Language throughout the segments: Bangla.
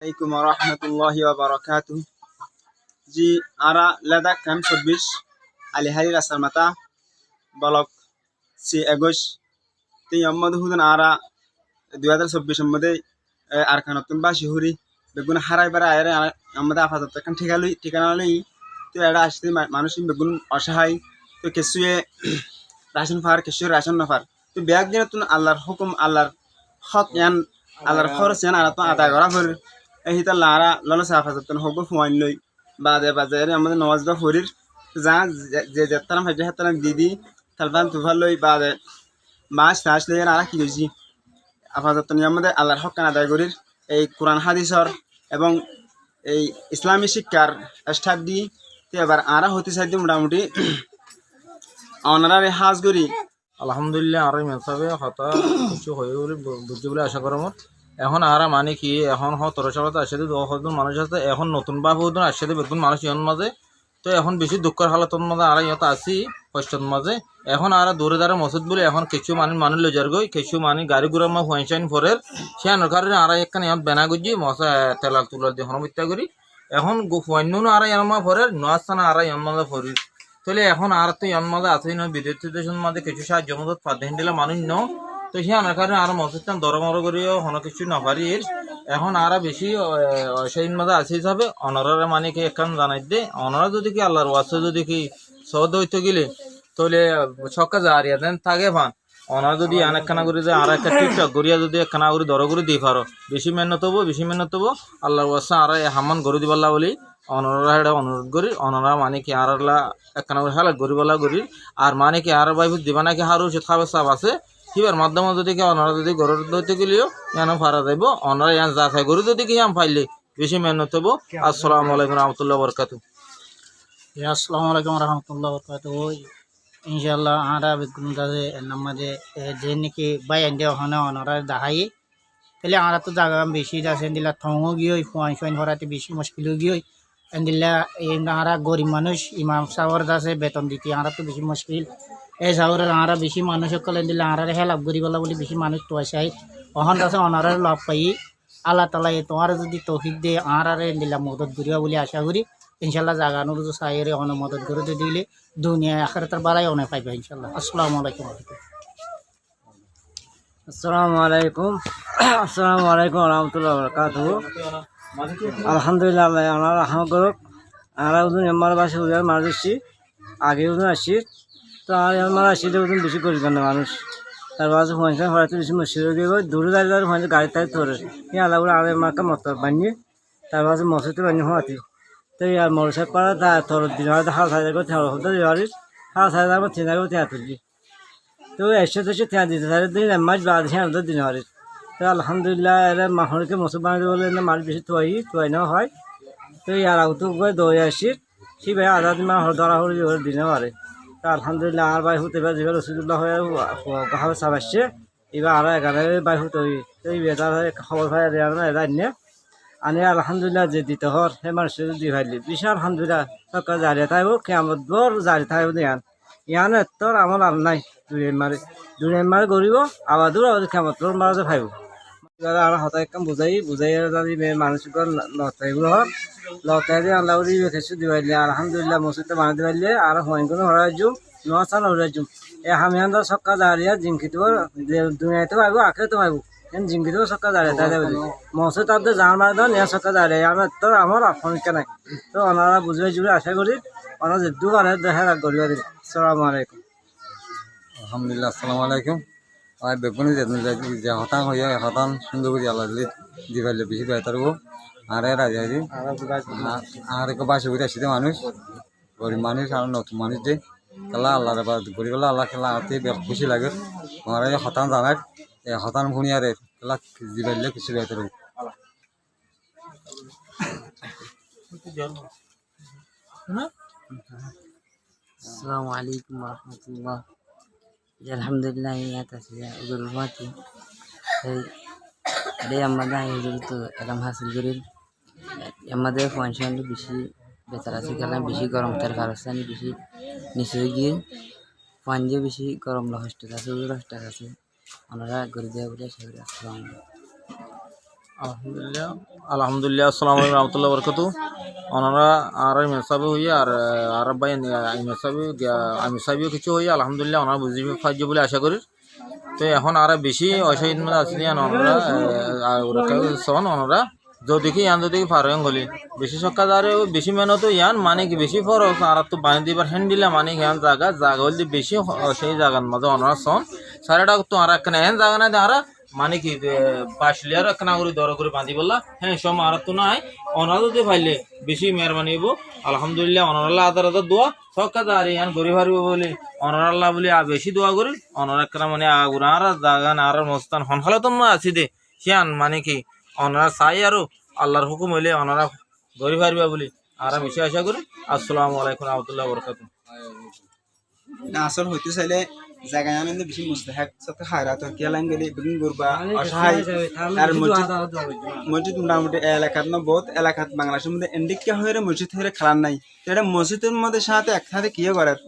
Assalamualaikum warahmatullahi wabarakatuh. Ji ara Ladakh Camp 24 Alihari Rasalmata Balok si Agosh তে ইয়াম্মাদ হুদান আরা 2024 মধ্যে আরকানতুন বা শিহুরি বেগুন হারাই বারা আয়রে আমাদের আপাতত এখন ঠিকানা লই তো এরা আসতে মানুষ বেগুন অসহায় তো কিছুয়ে রাশন ফার কিছু রাশন নফার তো ব্যাগ দিন তুন আল্লাহর হুকুম আল্লাহর হক ইয়ান আল্লাহর খরচ ইয়ান আরা তো আদায় করা ফের এই হিতা লারা লন সাফাতত হব ফুয়াইন লই বাজে আমাদের নওয়াজ দা ফরির যা যে যেতারাম হাইতে হাতারাম দিদি তালবান তুফাল লই বাদে মাছ টাছ লই আর কি কইছি আপাতত আমাদের আল্লাহর হক আদায় করির এই কোরআন হাদিসর এবং এই ইসলামী শিক্ষার স্টার দি এবার আরা হতে চাই মোটামুটি অনারারে হাজ করি আলহামদুলিল্লাহ আর মেসাবে হতা কিছু হয়ে বলে বুঝছি বলে আশা করার মত এখন আর মানে কি এখন তরসালতে আসলে 10 মানুষ আছে এখন নতুন বাবু আসলে বেতন মানুষ ইয়ন মাঝে তো এখন বেশি দুঃখের হালতর মাঝে আর ইয়ত আছি কষ্টের মাঝে এখন আর দূরে দাঁড়ে মসজিদ বলে এখন কিছু মানুষ লজার গই কিছু গাড়ি ঘোড়া মা হুয়াইন ফরের সে কারণে আর একখানে ইয়ত বেনা গুজি মশা তেলাল তুলার দিয়ে হনমিত্যা করি এখন হুয়াইন আর ইয়ন মা ফরের নোয়াস্থানা আর ইয়ন মাঝে ফরির তাহলে এখন আর তো ইয়ন মাঝে আছে না বিদ্যুৎ দেশের মাঝে কিছু সাহায্য মদত পাদেন দিলে মানুষ ন তো সে আনার কারণে আর মসজিদটা দরমর করিও হন কিছু নপারি এখন আর বেশি সেই মাঝে আছে হিসাবে অনরারে মানে কি একখান জানাই দে অনরা যদি কি আল্লাহর ওয়াসে যদি কি সহদ হইতে গেলে তাহলে ছক্কা জারিয়া দেন থাকে ফান অনারা যদি একখানা করে যে আর একটা টিকটক করিয়া যদি একখানা করে দর করে দিয়ে পারো বেশি মেহনত হবো আল্লাহর ওয়াসে আর হামান গরু দিবাল্লা বলি অনরা এটা অনুরোধ করি অনরা মানে কি আর একখানা করে হেলা গরিবাল্লা করি আর মানে কি আর বাইব দিবা নাকি হারু সে খাবার চাপ আছে কিবার মাধ্যমে যদি কি অনারা যদি গরু ধরতে গেলেও ইয়ানো ফারা যাইব অনারা ইয়ান যা খাই গরু যদি কি ইয়ান পাইলে বেশি মেহনত হবো। আসসালামু আলাইকুম রহমতুল্লাহ বরকাতু। আসসালামু আলাইকুম রহমতুল্লাহ বরকাতু। ইনশাআল্লাহ আরা বেগুন গাছে নামাজে যে নাকি বাইন দেওয়া হয় না অনারা দেখাই তাহলে আরা তো জায়গা বেশি আছে দিলা থঙও গিয়ে ফুয়াইন হরাতে বেশি মুশকিলও গিয়ে দিলা এই আরা গরিব মানুষ ইমাম সাহর আছে বেতন দিতে আরা তো বেশি মুশকিল এই সাহরের আরা বেশি মানুষ সকলে দিলে আরারে হেলাপ করিবলা বলে বেশি মানুষ তো চাই অহন আছে অনারের লাভ পাই আল্লাহ তালা তোমার যদি তৌফিক দিয়ে আরারে দিলা মদত করিবা বলে আশা করি ইনশাল্লাহ জাগানোর তো চাইরে অনেক মদত করে দিলে দুনিয়া আখিরাতের বাড়াই অনেক পাইবা ইনশাল্লাহ। আসসালামু আলাইকুম। আসসালামু আলাইকুম রহমতুল্লাহ বরকাতুহু। আলহামদুলিল্লাহ আল্লাহ আমার রহমত করুক। আমরা ওজন আমার বাসে উদার মারা যাচ্ছি আগে ওজন আসছি তো আর আমার আসছি ওজন বেশি করিব না মানুষ তার বাসে পয়সা হরাতে বেশি মুশকিল হয়ে গেল দূরে দাঁড়িয়ে পয়সা গাড়ি টাড়ি ধরে আল্লাহ করে আর মাকে মত বানিয়ে তার বাসে মসজিদে বানিয়ে হওয়াতে তো আর মরসাদ পাড়া তা তোর দিন হাল সাজা করে হাল সাজা করে তিন আগে তেয়া তুলছি তো 100 তেয়া দিতে তাহলে দিন মাছ বাদ হ্যাঁ দিন হারে তো আলহামদুলিল্লাহ এরা মাহরকে মসজিদ বানিয়ে বলে মাছ বেশি তুয়াই নেওয়া হয় তো আর আউতো করে দৌড়ে আসি সে ভাই আধা দিন মাহ ধরা হলে দিনে পারে তো আলহামদুলিল্লাহ আর বাই হতে পারে যেগুলো রসুল্লাহ হয়ে হাবে চাপ আসছে এবার আর 11 বাই হতে হই তো এই বেতার খবর ভাই এরা নিয়ে আনে আলহামদুলিল্লাহ যে দিতে হর সে মানুষের দি ভাইলি বিশাল আলহামদুলিল্লাহ সরকার জারিয়ে থাকব কেমন বড় জারি থাকব ইয়ান তোর আমার আর নাই দুই মারে গরিব আবার দূর আবার কেমন তোর মারা ভাইব আর হতাই কাম বুঝাই যদি মানুষগুলো লতাইগুলো হর লতাই দিয়ে আল্লাহ কিছু দিবাইলে আলহামদুলিল্লাহ মসজিদে বানিয়ে দিবাইলে আর হইগুলো হরাইজু নোয়া চাল হরাইজু এই হামিয়ান সরকার জারিয়া জিঙ্কিত দুনিয়াতে পাইব আখেতে পাইব জিঙ্গি দেবো সরকার দাঁড়িয়ে তাই দেবে মসজিদ তাদের জান মারা দেওয়া নিয়ে সরকার দাঁড়িয়ে আমার তো আমার ভূমিকা নাই তো ওনারা বুঝবে জুড়ে আশা করি ওনারা যেটু পারে দেখা গড়িয়ে দিন। আসসালামু আলাইকুম। আলহামদুলিল্লাহ আসসালামু আলাইকুম। আর বেগুনি যে হতান হইয়া হতান সুন্দর করে আল্লাহ দি ফেললে বেশি বেহতার হবো আর রাজি হাজি আর একটু বাসে ঘুরে আসছে মানুষ গরিব মানুষ আর নতুন মানুষ যে খেলা আল্লাহ গরিব আল্লাহ খেলা আতে খুশি লাগে আমার হতান জানার হতান ভুনিয়ারে খেলা দি ফেললে কিছু বেহতার হবো। আসসালামু আলাইকুম রহমতুল্লাহ। আলহামদুলিল্লাহ উজুরমাতি এই আমাদের তো এরম হাসিল করি আমাদের পয়সা বেশি বেতার আছে খেলা বেশি গরম তার কারণ বেশি নিচে গিয়ে পান দিয়ে বেশি গরম হস্টেল আছে আছে ওনারা করে দেওয়া বলে আসসালামু আলাইকুম। আলহামদুলিল্লাহ আসসালামু আলাইকুম রহমতুল্লাহ বরকাতু। ওনারা আর মেসাবি হইয়া আর ভাই মেসাবি আমি সাবিও কিছু হইয়া আলহামদুলিল্লাহ ওনারা বুঝিবে সাহায্য বলে আশা করি। তো এখন আর বেশি অসহায় মানে আসলে ওনারা সন ওনারা যদি ইয়ান যদি ফারং হলি বেশি সক্কা দাঁড়ে বেশি মেহনত ইয়ান মানে কি বেশি ফরক আর তো বানি দিবার হ্যান্ড দিলে মানে ইয়ান জায়গা হলে বেশি সেই জায়গার মাঝে ওনারা সন সারাটা তো আর একটা এহেন জায়গা না আর মানে কি বাসলিয়ার একখানা করে দর করে বাঁধি বললা হ্যাঁ সব আর তো নাই ওনারা যদি পাইলে বেশি মেহরবানি হইব আলহামদুলিল্লাহ ওনারাল্লাহ আদার আদার দোয়া সক্কা দাঁড়িয়ে ইয়ান গরিব হারিব বলে অনারাল্লাহ বলে বেশি দোয়া করি অনার একটা মানে আগুনার জাগা আর মস্তান হনখালে তো আছি দে সিয়ান মানে কি ওনারা চাই আরো আল্লাহর হুকুম হইলে ওনারা গরিব হারিবা বলি আর বেশি আশা করি। আসসালামু আলাইকুম রহমতুল্লাহ বরকাতুহ। আসল হইতে চাইলে জায়গা জানেন বেশি মুস্তাহাক সাথে খায়রাত কেলান গেলে বেগুন গরবা অসহায় আর মসজিদ মোটামুটি এলাকাত না বহুত এলাকাত বাংলাদেশের মধ্যে এন্ডিকা হয়ে মসজিদ হয়ে খেলার নাই এটা মসজিদের মধ্যে সাথে একসাথে কি করার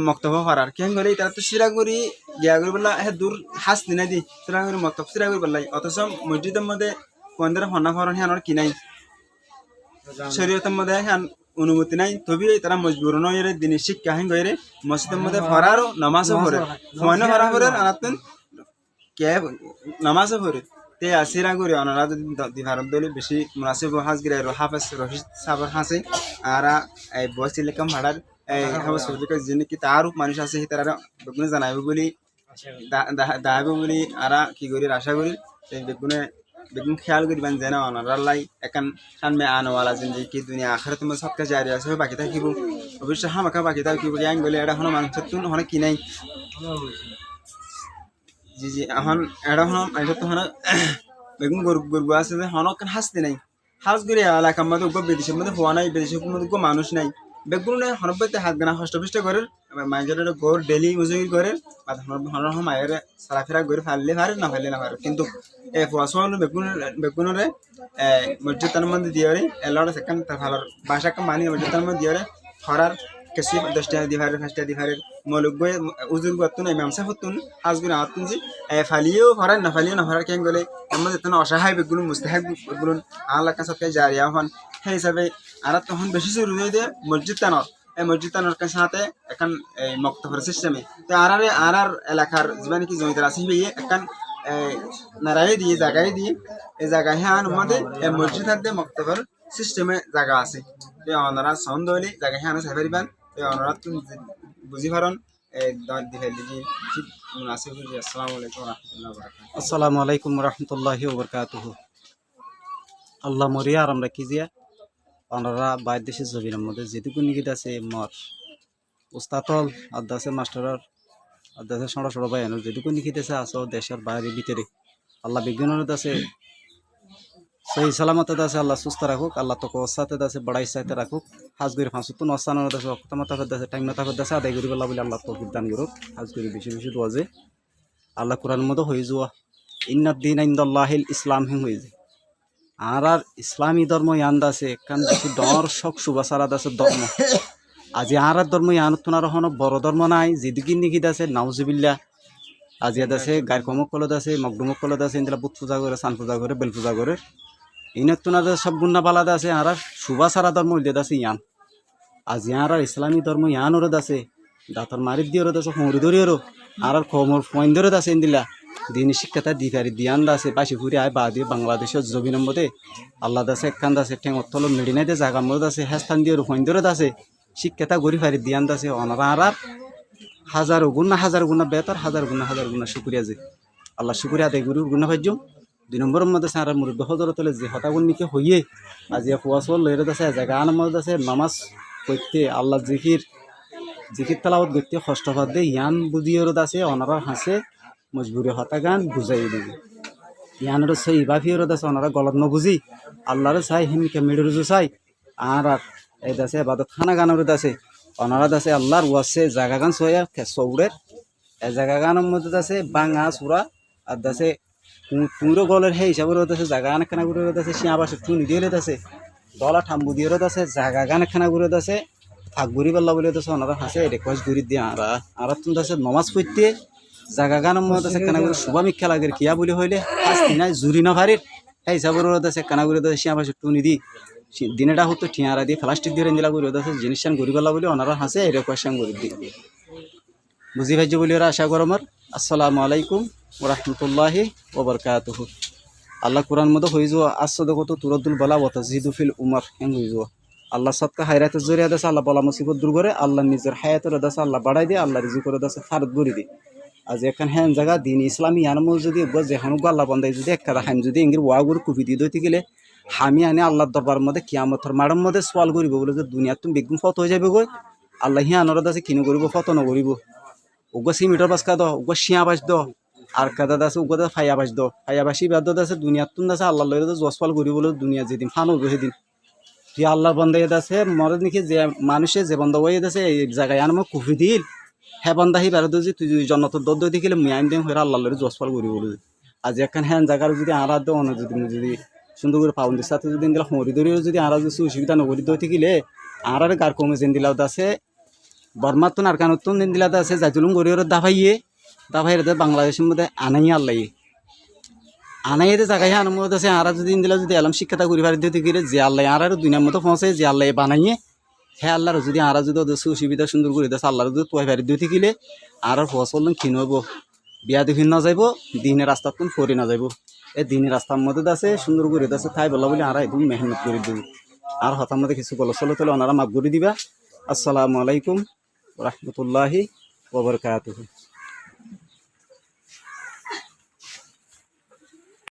মক্তব করার কেন গেলে তারা তো সিরা করি গিয়া করি বললা দূর হাস দিনাই দি সিরা করি মক্তব সিরা করি বললাই অথচ মসজিদের মধ্যে কোনদের হন্না ফরন হ্যাঁ কি নাই শরীয়তের মধ্যে হ্যাঁ অনুমতি নাই তবে তারা মজবুর নয় দিনের শিক্ষা হ্যাঁ গেলে মসজিদের মধ্যে ফরারও নামাজও পড়ে সময় ফরা পড়ে আনাতেন কে নামাজও পড়ে তে আসিরা করে ওনারা যদি ভারত দলে বেশি মুনাসিব হাজ গিরে হাফেজ রশিদ সাবর হাসে আর এই বয়স এলাকাম ভাড়ার এই হাফেজ রশিদ যিনি কি তারও মানুষ আছে সেই তারা বেগুনে জানাইব বলি দাহাইব বলি আর কি করি আশা করি সেই বেগুন খেয়াল করিবেন যেন ওনারাল্লাই একান সামনে আনওয়ালা জিন্দিগি দুনিয়া আখেরাত মধ্যে সবকা জারি আছে বাকি থাকিব অবশ্যই হামাকা বাকি থাকিব গ্যাং বলে এটা হলো মানুষের তুন হনে কি নাই জি জি এখন এটা হলো মানুষের তো হনে বেগুন গরু আছে যে হনক হাসতে নাই হাস করে এলাকার মধ্যে উপ বিদেশের মধ্যে হওয়া নাই বিদেশের মধ্যে মানুষ নাই বেগুন হনব্বইতে হাত গানা হষ্টপৃষ্ট করে মায়ের গড় ডেলি মজুরি করে হনর মায়ের সারাফেরা করে ফাললে পারে না ফাইলে না পারে কিন্তু এই ফসল বেগুনরে মসজিদের মধ্যে দিয়ে এলার সেখান ভালো বাসা মানি মসজিদের মধ্যে দিয়ে খরার কেসি 10 টাকা দিভারে 5 টাকা দিভারে মলুক গয়ে উজুর গতুন ইমাম সাহেবতুন হাজগুন আতুন জি ফালিও ফরার না ফালিও না ফরার কেন গলে আমাদের তো অসহায় বেগুন মুস্তাহাব বেগুন আল্লাহ কাছে সাথে জারিয়া হন সেই হিসাবে আর তখন বেশি জরুরি দিয়ে মসজিদ তানর এই মসজিদ তানর সাথে এখন মক্তফর সিস্টেমে তো আর এলাকার জীবন কি জমিদার আছে হিবে এখন নারাই দিয়ে জায়গায় দিয়ে এই জায়গায় হ্যাঁ আমাদের মসজিদ থাকতে মক্তফর সিস্টেমে জায়গা আছে ওনারা সন্দ হইলে জায়গা হ্যাঁ সাইবারিবান ওনারা তুমি বুঝি পারন আসসালামু আলাইকুম রহমতুল্লাহি ওয়া বারাকাতুহু। আল্লাহ মরিয়া আর আমরা কি জিয়া ওনারা বাইর দেশের জমিনের মধ্যে যেটুকু নিগিত আছে মর উস্তাতল আদাসে মাস্টারের আদাসে সড়া সড়া ভাই আনো যেটুকু নিগিত আছে আসো দেশের বাইরে ভিতরে আল্লাহ বিজ্ঞানের আছে সহি সালামত আছে আল্লাহ সুস্থ রাখুক আল্লাহ তোকে ওসাতে আছে বড়াই সাথে রাখুক হাজগুড়ি ফাঁসুতুন অস্থানের আছে অক্তমাতা আছে টাইম মাতা আছে আদায় করি বলা বলে আল্লাহ তৌফিক দান করুক হাজগুড়ি বেশি বেশি দোয়া যে আল্লাহ কোরআন মতো হয়ে যাওয়া ইন্নাদ্দিন ইনদাল্লাহিল ইসলাম হিং হয়ে যায় আর ইসলামী ধর্ম ইয়ান আছে কারণ বেশি ডর শখ সুবাসারাদ আছে ধর্ম আজি আর ধর্ম ইয়ান তোনার হন বড় ধর্ম নাই যেদিকে নিকি আছে নাউজুবিল্লা আজি আছে গায়ের কমক কলদ আছে মকডুমক কলদ আছে ইন্দিরা বুত পূজা করে সান পূজা করে বেল পূজা করে ইনত তোনাদের সব গুণা বালাদা আছে আর সুবাসারা ধর্ম উল্লেদ আছে ইয়ান আজি আর ইসলামী ধর্ম ইয়ান ওরদ আছে দাঁতর মারিদ দিয়ে ওরদ আছে হরি ধরিয়েরও আর কমর ফোন ধরত আছে ইন্দিলা দিন শিক্ষাটা দিকারি দিয়ান আছে বাসি ফুরি আয় বা দিয়ে বাংলাদেশের জমিনের মধ্যে আল্লাহ আছে একখান আছে ঠেঙ অথল মেডিনাইতে জায়গার মধ্যে আছে হেস্থান দিয়ে ফোন ধরত আছে শিক্ষাটা গড়ি ফারি দিয়ান আছে অনারা আর হাজারো গুণা বেতার হাজার গুণা শুক্রিয়া যে আল্লাহ শুক্রিয়া আদায় করি গুণা ভাজ্যম 2 নম্বরের মধ্যে আছে আর মুরব্বী হজর তলে যে হতাগুণ নিকে হইয়ে আজি ফুয়াশল লইরত আছে জায়গা আনার মধ্যে আছে নামাজ পড়তে আল্লাহ জিকির তালাওয়াত করতে কষ্টপাত দিয়ে ইয়ান বুঝিয়েরত আছে অনারা হাসে মজবুরি হতা গান বুঝাই দিবি ইয়ানোর সেই বাফিয়েরত আছে ওনারা গলত নবুঝি আল্লাহরে চাই হিমকে মেডুরুজু চাই আর এই দাসে বাদত খানা গানোর আছে ওনারা আছে আল্লাহর ওয়াসে জায়গা গান সোয়া চৌড়ের এই জায়গা গানের মধ্যে আছে বাঙা চূড়া আর দাসে পুরো গলের সেই হিসাবের আছে জায়গা গান খানা করে আছে শিয়া বাসে টুনি দিয়ে আছে দলা ঠাম্বু দিয়ে আছে জায়গা গান খানা করে আছে ফাঁকগুড়ি পাল্লা বলে আছে ওনারা হাসে রেকোয়েস্ট গুড়ি দিয়ে আর তুমি আছে নমাজ পড়তে জায়গা গানের মধ্যে আছে কেন শুভা মিক্ষা লাগে কিয়া বলে হইলে শাস্তি নাই জুরি না ভারির হ্যাঁ হিসাবের আছে কানা করে আছে শিয়া পাশে টুনি দি দিনেটা হতো ঠিয়ারা দিয়ে প্লাস্টিক দিয়ে রেঞ্জিলা করে আছে জিনিস গড়ি গলা বলে ওনারা হাসে এর কোয়েশ্চেন করে দিই বুঝি ভাইজি বলি ওরা আশা করো আমার আসসালামু আলাইকুম ওরহমতুল্লাহি ওবরকাতুহু আল্লাহ কোরআন মধ্যে হয়ে যাওয়া আসদকত তুরদুল বালা ওয়া তাজিদু ফিল উমর হ্যাং হয়ে যাওয়া আল্লাহ সৎকা হায়রাতের জরিয়া দেশে আল্লাহ বলা মুসিবত দূর করে আল্লাহ নিজের হায়াতের দেশে আল্লাহ বাড়াই দিয়ে আল্লাহ রিজি করে দেশে ফারত গড়ি দিয়ে আজ এখান হ্যাঁ জায়গা দিন ইসলামী আনমো যদি যেখানে আল্লাহ বন্দাই যদি একটা হাম যদি ইংরেজ ওয়াগুর কুপি দিয়ে দইতে গেলে হামি আনে আল্লাহর দরবার মধ্যে কিয়ামতর মাড়ের মধ্যে সোয়াল করিব বলে যে দুনিয়া তুমি বেগুন ফত হয়ে যাবে গই আল্লাহ হিয়া আনরদ আছে কিনে করিব ফত নকরিব ওগো সিমিটার বাস কাদ ওগো শিয়া বাস দ আর কাদা আছে ওগো ফাইয়া বাস দ ফাইয়া বাসি বাদ আছে দুনিয়ার তুন আছে আল্লাহ লইরে জসফাল করিব বলে দুনিয়া যেদিন ফান হইব সেদিন কি আল্লাহ বন্দাই আছে মরে নাকি যে মানুষে যে বন্ধ হয়ে আছে এই জায়গায় আনমো কুফি দিল হ্যাঁ বন্ধা হি বেড়াতে যে তুই জন্নতর দর দই দিলে মুই আইন দিন হয়ে আল্লাহ লইরে জসফাল করিব বলে আজ এখন হ্যাঁ জায়গার যদি আরাধ দেওয়া যদি সুন্দর করে পাউন্ডের সাথে যদি দিলা হরি ধরিও যদি আর যদি অসুবিধা নকরি দই থাকিলে আর গার কমে যেন দিলাও আছে বর্মাতুন আর কানতুন দিন দিলা আছে জাইতুলুম গরিয়র দাভাইয়ে বাংলাদেশের মধ্যে আনাই আনাইতে জায়গায় আনার মধ্যে আছে আর যদি দিলা যদি এলাম শিক্ষাটা করি পারি দিতে গেলে যে আল্লাহ আর দুনিয়ার মতো পৌঁছে যে আল্লাহ বানাইয়ে হ্যাঁ আল্লাহর যদি আর যদি ওদের সুবিধা সুন্দর করে দিয়েছে আল্লাহর যদি তোয়াই পারি দিতে গেলে আর ফসল ক্ষীণ হইব বিয়া দুখিন না যাইব দিনের রাস্তা তুমি ফরি না যাইব এই দিনের রাস্তার মধ্যে আছে সুন্দর করে আছে তাই বলা বলে আর একদম মেহনত করে দিব আর হতার মধ্যে কিছু গল চলো তাহলে ওনারা মাফ করে দিবা আসসালামু আলাইকুম রহমতুল্লাহি ওবরকাতুহু